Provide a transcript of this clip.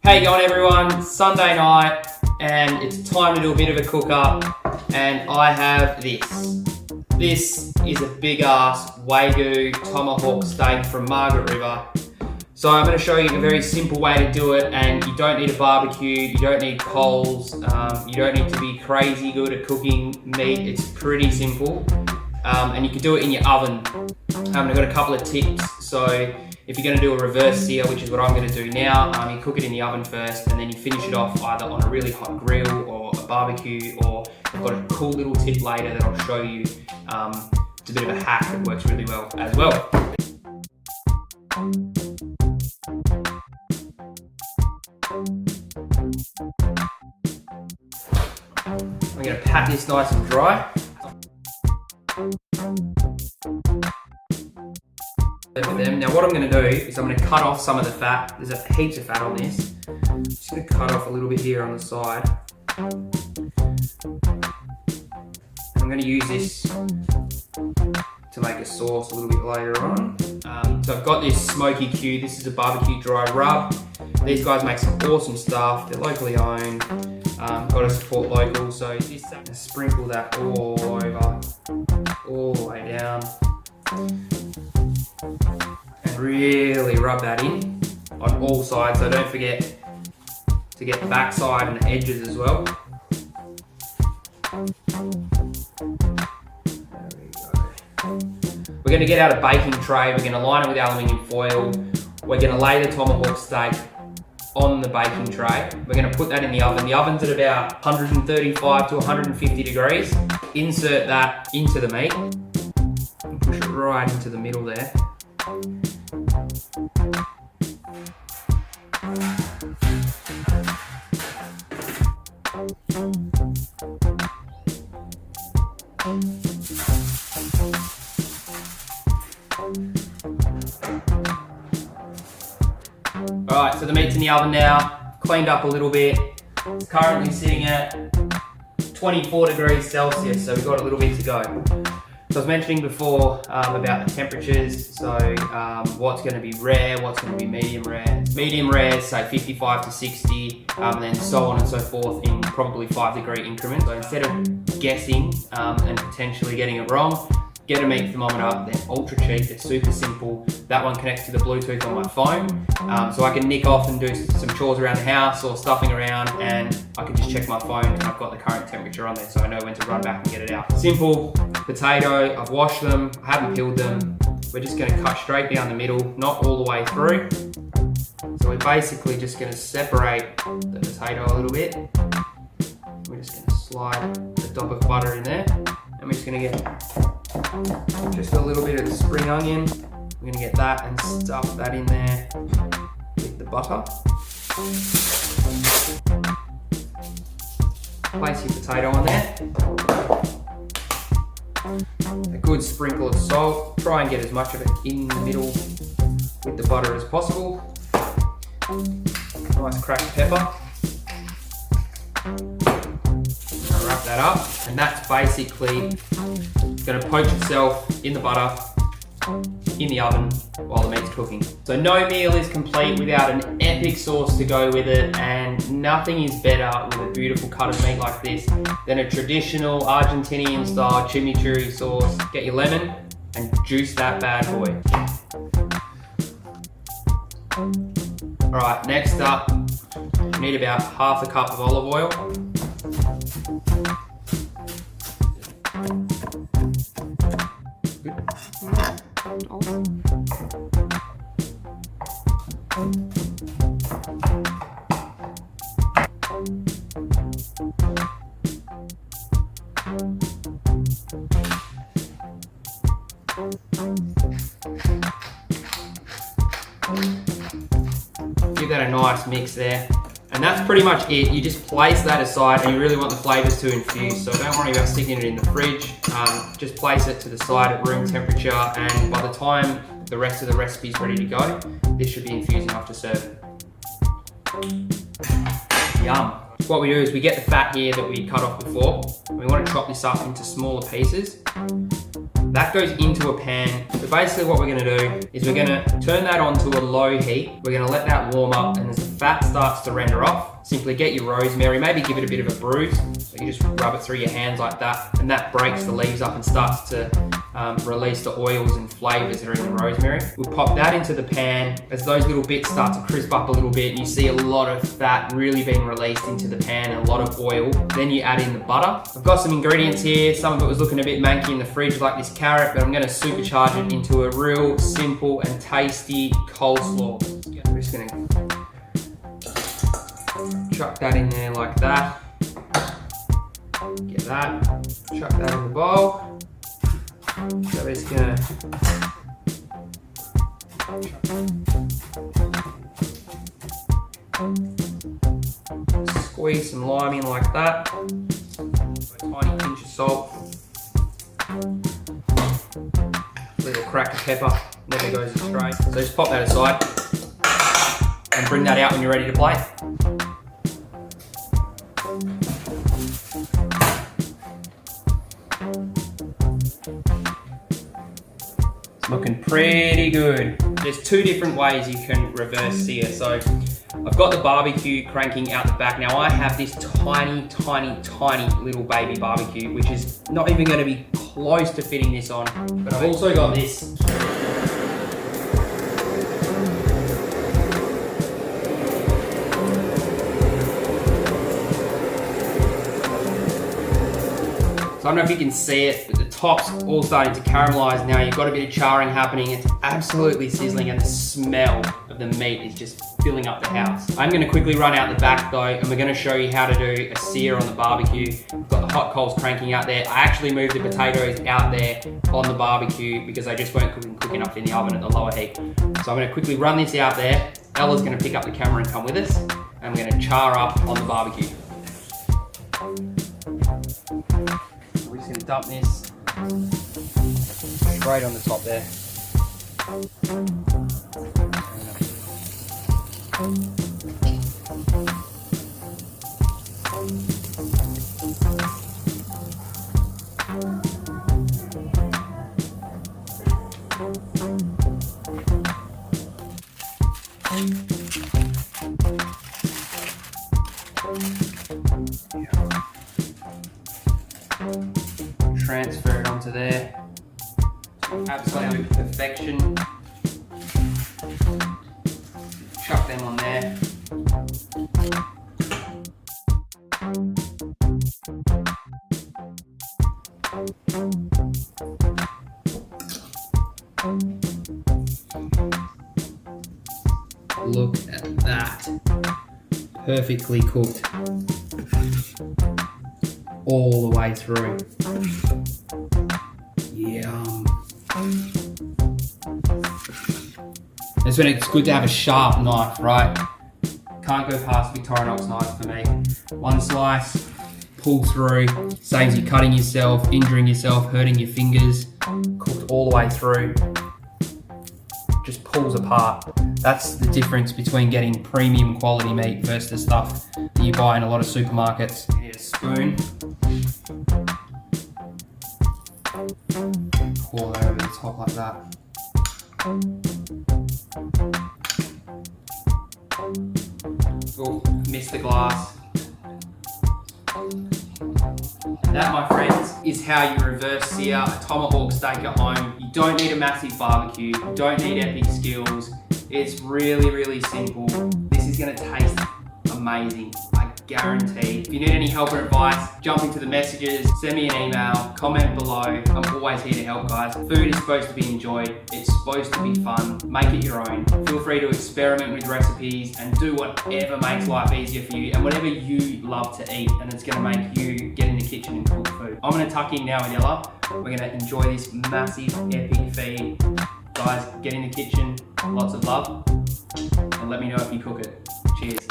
How you going, everyone? Sunday night and it's time to do a bit of a cook up, and I have this. This is a big ass Wagyu Tomahawk steak from Margaret River. So I'm going to show you a very simple way to do it, and you don't need a barbecue, you don't need coals, you don't need to be crazy good at cooking meat. It's pretty simple, and you can do it in your oven. I've got a couple of tips. So if you're going to do a reverse sear, which is what I'm going to do now, you cook it in the oven first and then you finish it off either on a really hot grill or a barbecue, or I've got a cool little tip later that I'll show you. It's a bit of a hack that works really well as well. I'm going to pat this nice and dry. Now what I'm going to do is I'm going to cut off some of the fat. There's a heaps of fat on this. I'm just going to cut off a little bit here on the side. And I'm going to use this to make a sauce a little bit later on. So I've got this smoky Q. This is a barbecue dry rub. These guys make some awesome stuff. They're locally owned. Got to support local. So just sprinkle that all over, all the way down. And really rub that in on all sides, so don't forget to get the back side and the edges as well. There we go. We're going to get out a baking tray, we're going to line it with aluminium foil, we're going to lay the tomahawk steak on the baking tray. We're going to put that in the oven. The oven's at about 135 to 150 degrees. Insert that into the meat. Push it right into the middle there. Alright, so the meat's in the oven now, cleaned up a little bit. It's currently sitting at 24 degrees Celsius, so we've got a little bit to go. So I was mentioning before about the temperatures, so what's going to be rare, what's going to be medium rare. Medium rare, say 55 to 60, and then so on and so forth in probably 5-degree increments. So instead of guessing and potentially getting it wrong, get a meat thermometer. They're ultra cheap, they're super simple. That one connects to the Bluetooth on my phone, so I can nick off and do some chores around the house or stuffing around, and I can just check my phone and I've got the current temperature on there, so I know when to run back and get it out. Simple potato, I've washed them, I haven't peeled them. We're just going to cut straight down the middle, not all the way through. So we're basically just going to separate the potato a little bit. We're just going to slide the dab of butter in there, and we're just going to get just a little bit of the spring onion. We're going to get that and stuff that in there with the butter. Place your potato on there. A good sprinkle of salt. Try and get as much of it in the middle with the butter as possible. Nice cracked pepper. Wrap that up, and that's basically going to poach itself in the butter in the oven while the meat's cooking. So no meal is complete without an epic sauce to go with it, and nothing is better with a beautiful cut of meat like this than a traditional Argentinian style chimichurri sauce. Get your lemon and juice that bad boy. Alright, next up, you need about half a cup of olive oil. Give that a nice mix there, and that's pretty much it. You just place that aside, and you really want the flavours to infuse, so don't worry about sticking it in the fridge. Just place it to the side at room temperature, and by the time the rest of the recipe is ready to go, this should be infusing enough to serve. Yum. What we do is we get the fat here that we cut off before, and we want to chop this up into smaller pieces. That goes into a pan. So basically what we're gonna do is we're gonna turn that onto a low heat. We're gonna let that warm up, and as the fat starts to render off, simply get your rosemary, maybe give it a bit of a bruise. So you just rub it through your hands like that, and that breaks the leaves up and starts to release the oils and flavors that are in the rosemary. We'll pop that into the pan. As those little bits start to crisp up a little bit, and you see a lot of fat really being released into the pan and a lot of oil, then you add in the butter. I've got some ingredients here. Some of it was looking a bit manky in the fridge, like this carrot, but I'm gonna supercharge it into a real simple and tasty coleslaw. I'm just gonna chuck that in there like that. Get that, chuck that in the bowl. So we're just gonna squeeze some lime in like that. A tiny pinch of salt. A little crack of pepper, never goes astray. So just pop that aside and bring that out when you're ready to plate. Looking pretty good. There's two different ways you can reverse sear. So I've got the barbecue cranking out the back. Now I have this tiny, tiny, tiny little baby barbecue, which is not even gonna be close to fitting this on. But I've also got this. So I don't know if you can see it, but the top's all starting to caramelize now. You've got a bit of charring happening. It's absolutely sizzling, and the smell of the meat is just filling up the house. I'm gonna quickly run out the back though, and we're gonna show you how to do a sear on the barbecue. We've got the hot coals cranking out there. I actually moved the potatoes out there on the barbecue because they just weren't cooking quick enough in the oven at the lower heat. So I'm gonna quickly run this out there. Ella's gonna pick up the camera and come with us, and we're gonna char up on the barbecue. We're just going to dump this straight on the top there. Transfer it onto there. Absolute perfection. Chuck them on there. Look at that. Perfectly cooked. All the way through. Yum. That's when it's good to have a sharp knife, right? Can't go past Victorinox knife for me. One slice, pull through, saves you cutting yourself, injuring yourself, hurting your fingers. Cooked all the way through. Just pulls apart. That's the difference between getting premium quality meat versus the stuff that you buy in a lot of supermarkets. You need a spoon. Pour that over the top like that. Oh, missed the glass. That, my friends, is how you reverse sear a tomahawk steak at home. You don't need a massive barbecue. You don't need epic skills. It's really, really simple. This is gonna taste amazing. I guarantee. If you need any help or advice, jump into the messages, send me an email, comment below. I'm always here to help, guys. Food is supposed to be enjoyed. It's supposed to be fun. Make it your own. Feel free to experiment with recipes and do whatever makes life easier for you and whatever you love to eat, and it's gonna make you get in the kitchen and cook food. I'm gonna tuck in now with Ella. We're gonna enjoy this massive, epic feed. Guys, get in the kitchen, lots of love, and let me know if you cook it. Cheers.